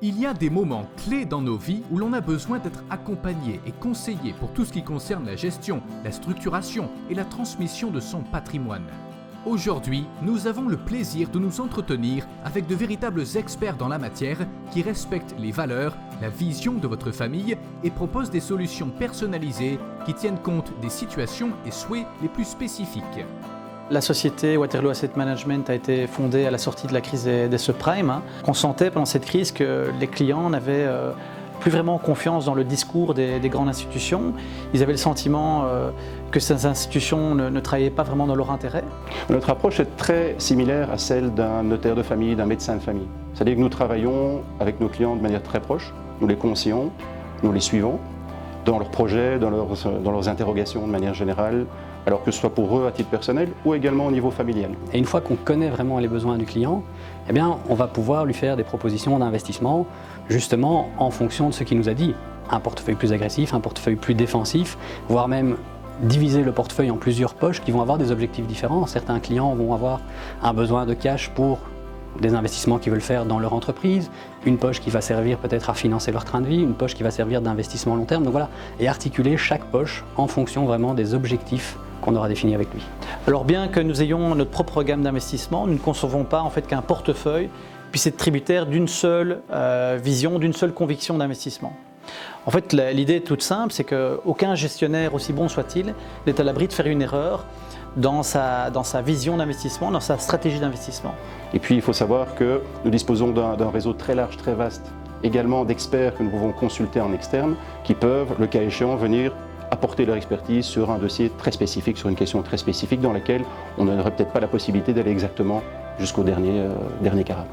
Il y a des moments clés dans nos vies où l'on a besoin d'être accompagné et conseillé pour tout ce qui concerne la gestion, la structuration et la transmission de son patrimoine. Aujourd'hui, nous avons le plaisir de nous entretenir avec de véritables experts dans la matière qui respectent les valeurs, la vision de votre famille et proposent des solutions personnalisées qui tiennent compte des situations et souhaits les plus spécifiques. La société Waterloo Asset Management a été fondée à la sortie de la crise des subprimes. On sentait pendant cette crise que les clients n'avaient plus vraiment confiance dans le discours des grandes institutions. Ils avaient le sentiment que ces institutions ne travaillaient pas vraiment dans leur intérêt. Notre approche est très similaire à celle d'un notaire de famille, d'un médecin de famille. C'est-à-dire que nous travaillons avec nos clients de manière très proche, nous les conseillons, nous les suivons dans leurs projets, dans leurs interrogations de manière générale, alors que ce soit pour eux à titre personnel ou également au niveau familial. Et une fois qu'on connaît vraiment les besoins du client, eh bien, on va pouvoir lui faire des propositions d'investissement justement en fonction de ce qu'il nous a dit. Un portefeuille plus agressif, un portefeuille plus défensif, voire même diviser le portefeuille en plusieurs poches qui vont avoir des objectifs différents. Certains clients vont avoir un besoin de cash pour des investissements qu'ils veulent faire dans leur entreprise, une poche qui va servir peut-être à financer leur train de vie, une poche qui va servir d'investissement long terme. Donc voilà, et articuler chaque poche en fonction vraiment des objectifs qu'on aura définis avec lui. Alors bien que nous ayons notre propre gamme d'investissement, nous ne concevons pas en fait qu'un portefeuille puisse être tributaire d'une seule vision, d'une seule conviction d'investissement. En fait, l'idée est toute simple, c'est qu'aucun gestionnaire, aussi bon soit-il, n'est à l'abri de faire une erreur dans sa vision d'investissement, dans sa stratégie d'investissement. Et puis il faut savoir que nous disposons d'un réseau très large, très vaste, également d'experts que nous pouvons consulter en externe, qui peuvent, le cas échéant, venir apporter leur expertise sur un dossier très spécifique, sur une question très spécifique dans laquelle on n'aurait peut-être pas la possibilité d'aller exactement jusqu'au dernier carat.